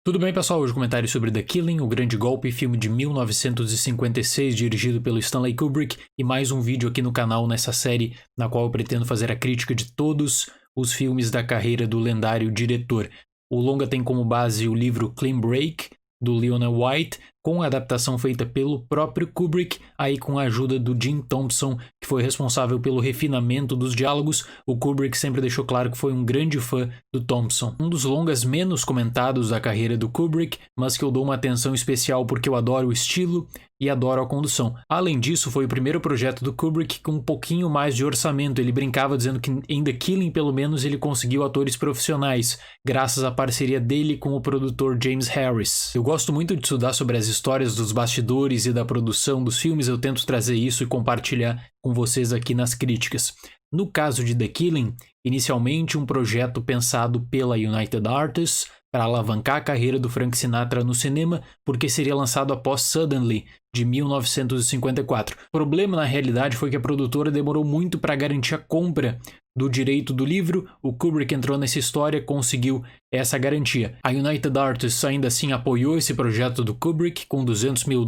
Tudo bem, pessoal? Hoje comentário sobre The Killing, O Grande Golpe, filme de 1956, dirigido pelo Stanley Kubrick, e mais um vídeo aqui no canal nessa série, na qual eu pretendo fazer a crítica de todos os filmes da carreira do lendário diretor. O longa tem como base o livro Clean Break, do Leona White, com a adaptação feita pelo próprio Kubrick, aí com a ajuda do Jim Thompson, que foi responsável pelo refinamento dos diálogos. O Kubrick sempre deixou claro que foi um grande fã do Thompson. Um dos longas menos comentados da carreira do Kubrick, mas que eu dou uma atenção especial porque eu adoro o estilo e adoro a condução. Além disso, foi o primeiro projeto do Kubrick com um pouquinho mais de orçamento. Ele brincava dizendo que em The Killing, pelo menos, ele conseguiu atores profissionais, graças à parceria dele com o produtor James Harris. Eu gosto muito de estudar sobre as histórias dos bastidores e da produção dos filmes. Eu tento trazer isso e compartilhar com vocês aqui nas críticas. No caso de The Killing, inicialmente um projeto pensado pela United Artists para alavancar a carreira do Frank Sinatra no cinema, porque seria lançado após Suddenly, de 1954. O problema, na realidade, foi que a produtora demorou muito para garantir a compra do direito do livro. O Kubrick entrou nessa história, conseguiu essa garantia. A United Artists ainda assim apoiou esse projeto do Kubrick com $200 mil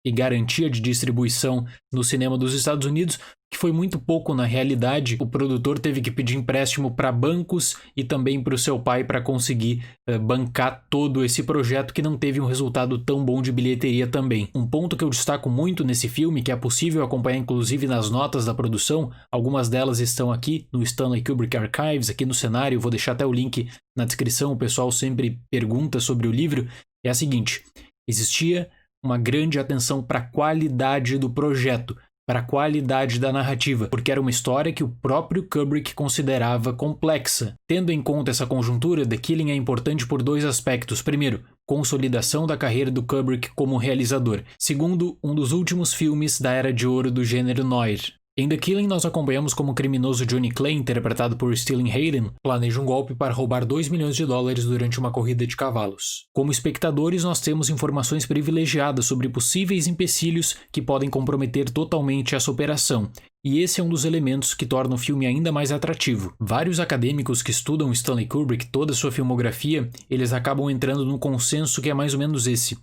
e garantia de distribuição no cinema dos Estados Unidos, que foi muito pouco na realidade. O produtor teve que pedir empréstimo para bancos e também para o seu pai para conseguir bancar todo esse projeto, que não teve um resultado tão bom de bilheteria também. Um ponto que eu destaco muito nesse filme, que é possível acompanhar inclusive nas notas da produção, algumas delas estão aqui no Stanley Kubrick Archives, aqui no cenário, eu vou deixar até o link na descrição, o pessoal sempre pergunta sobre o livro, é a seguinte: existia uma grande atenção para a qualidade do projeto, para a qualidade da narrativa, porque era uma história que o próprio Kubrick considerava complexa. Tendo em conta essa conjuntura, The Killing é importante por dois aspectos. Primeiro, consolidação da carreira do Kubrick como realizador. Segundo, um dos últimos filmes da era de ouro do gênero noir. Em The Killing, nós acompanhamos como o criminoso Johnny Clay, interpretado por Sterling Hayden, planeja um golpe para roubar $2 milhões durante uma corrida de cavalos. Como espectadores, nós temos informações privilegiadas sobre possíveis empecilhos que podem comprometer totalmente essa operação. E esse é um dos elementos que torna o filme ainda mais atrativo. Vários acadêmicos que estudam Stanley Kubrick, toda a sua filmografia, eles acabam entrando num consenso que é mais ou menos esse: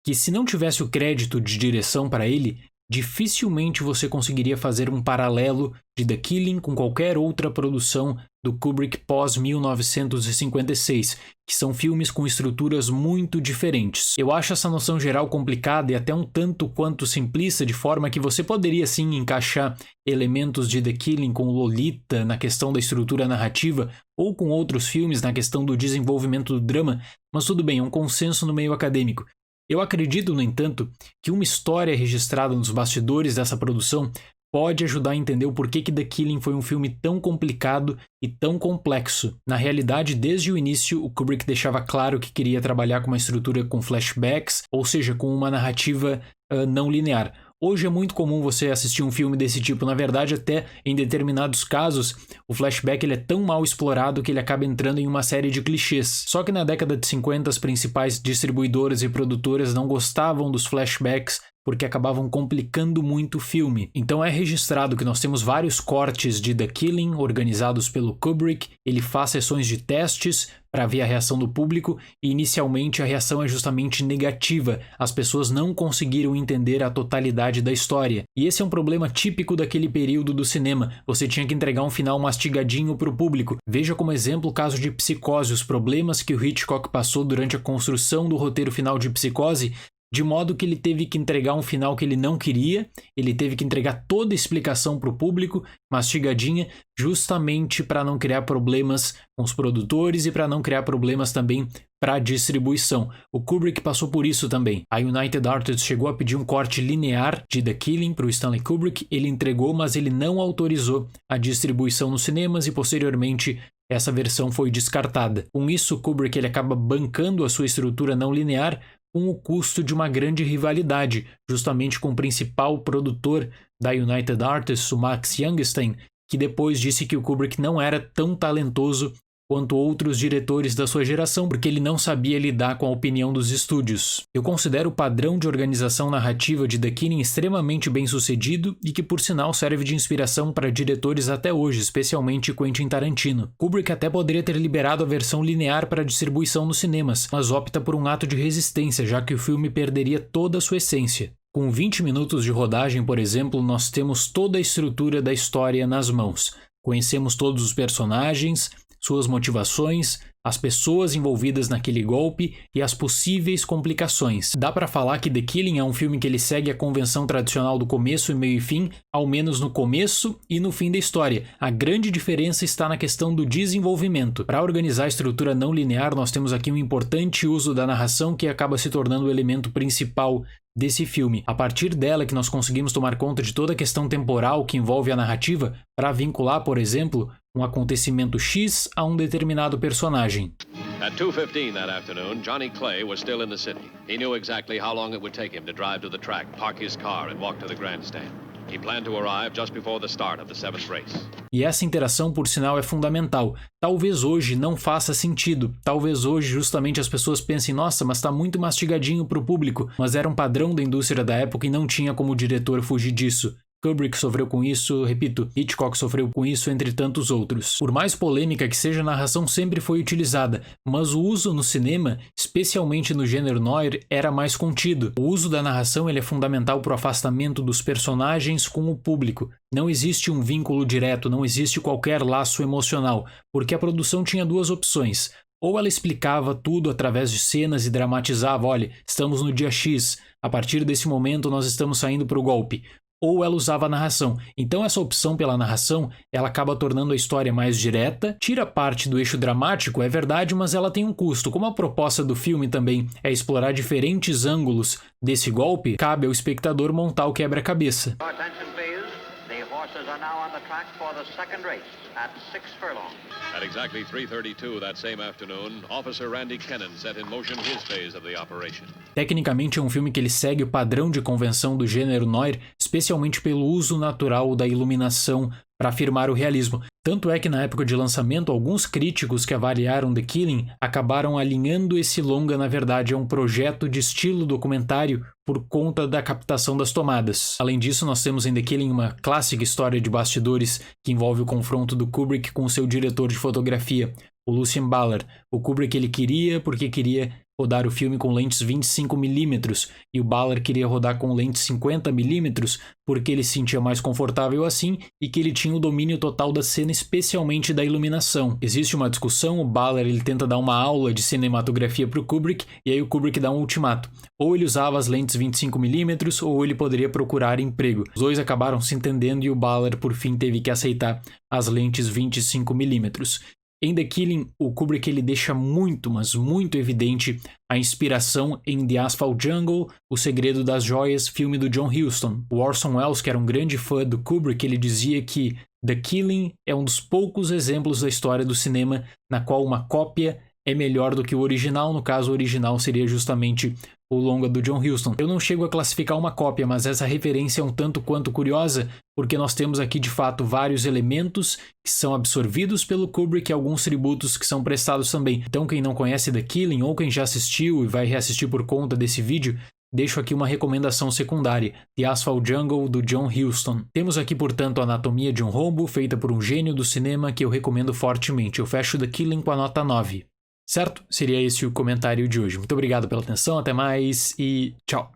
que se não tivesse o crédito de direção para ele, dificilmente você conseguiria fazer um paralelo de The Killing com qualquer outra produção do Kubrick pós-1956, que são filmes com estruturas muito diferentes. Eu acho essa noção geral complicada e até um tanto quanto simplista, de forma que você poderia sim encaixar elementos de The Killing com Lolita na questão da estrutura narrativa, ou com outros filmes na questão do desenvolvimento do drama, mas tudo bem, é um consenso no meio acadêmico. Eu acredito, no entanto, que uma história registrada nos bastidores dessa produção pode ajudar a entender o porquê que The Killing foi um filme tão complicado e tão complexo. Na realidade, desde o início, o Kubrick deixava claro que queria trabalhar com uma estrutura com flashbacks, ou seja, com uma narrativa não linear. Hoje é muito comum você assistir um filme desse tipo. Na verdade, até em determinados casos, o flashback ele é tão mal explorado que ele acaba entrando em uma série de clichês. Só que na década de 50, as principais distribuidoras e produtoras não gostavam dos flashbacks porque acabavam complicando muito o filme. Então é registrado que nós temos vários cortes de The Killing organizados pelo Kubrick. Ele faz sessões de testes para ver a reação do público e inicialmente a reação é justamente negativa. As pessoas não conseguiram entender a totalidade da história. E esse é um problema típico daquele período do cinema. Você tinha que entregar um final mastigadinho para o público. Veja como exemplo o caso de Psicose, os problemas que o Hitchcock passou durante a construção do roteiro final de Psicose, de modo que ele teve que entregar um final que ele não queria, ele teve que entregar toda a explicação para o público, mastigadinha, justamente para não criar problemas com os produtores e para não criar problemas também para a distribuição. O Kubrick passou por isso também. A United Artists chegou a pedir um corte linear de The Killing para o Stanley Kubrick, ele entregou, mas ele não autorizou a distribuição nos cinemas e posteriormente essa versão foi descartada. Com isso, Kubrick ele acaba bancando a sua estrutura não linear com o custo de uma grande rivalidade, justamente com o principal produtor da United Artists, o Max Youngstein, que depois disse que o Kubrick não era tão talentoso quanto outros diretores da sua geração, porque ele não sabia lidar com a opinião dos estúdios. Eu considero o padrão de organização narrativa de The Killing extremamente bem sucedido e que, por sinal, serve de inspiração para diretores até hoje, especialmente Quentin Tarantino. Kubrick até poderia ter liberado a versão linear para distribuição nos cinemas, mas opta por um ato de resistência, já que o filme perderia toda a sua essência. Com 20 minutos de rodagem, por exemplo, nós temos toda a estrutura da história nas mãos. Conhecemos todos os personagens, suas motivações, as pessoas envolvidas naquele golpe e as possíveis complicações. Dá pra falar que The Killing é um filme que ele segue a convenção tradicional do começo, meio e fim, ao menos no começo e no fim da história. A grande diferença está na questão do desenvolvimento. Para organizar a estrutura não linear, nós temos aqui um importante uso da narração que acaba se tornando o elemento principal desse filme. A partir dela que nós conseguimos tomar conta de toda a questão temporal que envolve a narrativa para vincular, por exemplo, um acontecimento X a um determinado personagem. At 2:15 that afternoon, Johnny Clay was still in the city. He knew exactly how long it would take him to drive to the track, park his car and walk to the grandstand. He planned to arrive just before the start of the 7th race. E essa interação, por sinal, é fundamental. Talvez hoje não faça sentido. Talvez hoje justamente as pessoas pensem, nossa, mas tá muito mastigadinho pro público. Mas era um padrão da indústria da época e não tinha como o diretor fugir disso. Kubrick sofreu com isso, repito, Hitchcock sofreu com isso, entre tantos outros. Por mais polêmica que seja, a narração sempre foi utilizada, mas o uso no cinema, especialmente no gênero noir, era mais contido. O uso da narração ele é fundamental para o afastamento dos personagens com o público. Não existe um vínculo direto, não existe qualquer laço emocional, porque a produção tinha duas opções. Ou ela explicava tudo através de cenas e dramatizava, olha, estamos no dia X, a partir desse momento nós estamos saindo para o golpe. Ou ela usava a narração. Então essa opção pela narração, ela acaba tornando a história mais direta, tira parte do eixo dramático, é verdade, mas ela tem um custo. Como a proposta do filme também é explorar diferentes ângulos desse golpe, cabe ao espectador montar o quebra-cabeça. At exactly 3:32 that same afternoon, Officer Randy Kennan set in motion his phase of the operation. Tecnicamente é um filme que ele segue o padrão de convenção do gênero noir, especialmente pelo uso natural da iluminação para afirmar o realismo. Tanto é que na época de lançamento, alguns críticos que avaliaram The Killing acabaram alinhando esse longa, na verdade, a um projeto de estilo documentário por conta da captação das tomadas. Além disso, nós temos em The Killing uma clássica história de bastidores que envolve o confronto do Kubrick com seu diretor de fotografia, o Lucien Ballard. O Kubrick ele queria rodar o filme com lentes 25mm e o Ballard queria rodar com lentes 50mm porque ele se sentia mais confortável assim e que ele tinha o domínio total da cena, especialmente da iluminação. Existe uma discussão, o Ballard ele tenta dar uma aula de cinematografia para o Kubrick e aí o Kubrick dá um ultimato. Ou ele usava as lentes 25mm ou ele poderia procurar emprego. Os dois acabaram se entendendo e o Ballard por fim teve que aceitar as lentes 25mm. Em The Killing, o Kubrick ele deixa muito, mas muito evidente a inspiração em The Asphalt Jungle, O Segredo das Joias, filme do John Huston. O Orson Welles, que era um grande fã do Kubrick, ele dizia que The Killing é um dos poucos exemplos da história do cinema na qual uma cópia é melhor do que o original. No caso, o original seria justamente o longa do John Huston. Eu não chego a classificar uma cópia, mas essa referência é um tanto quanto curiosa, porque nós temos aqui de fato vários elementos que são absorvidos pelo Kubrick e alguns tributos que são prestados também. Então quem não conhece The Killing ou quem já assistiu e vai reassistir por conta desse vídeo, deixo aqui uma recomendação secundária, The Asphalt Jungle, do John Huston. Temos aqui, portanto, a Anatomia de um Roubo, feita por um gênio do cinema que eu recomendo fortemente. Eu fecho The Killing com a nota 9. Certo? Seria esse o comentário de hoje. Muito obrigado pela atenção, até mais e tchau!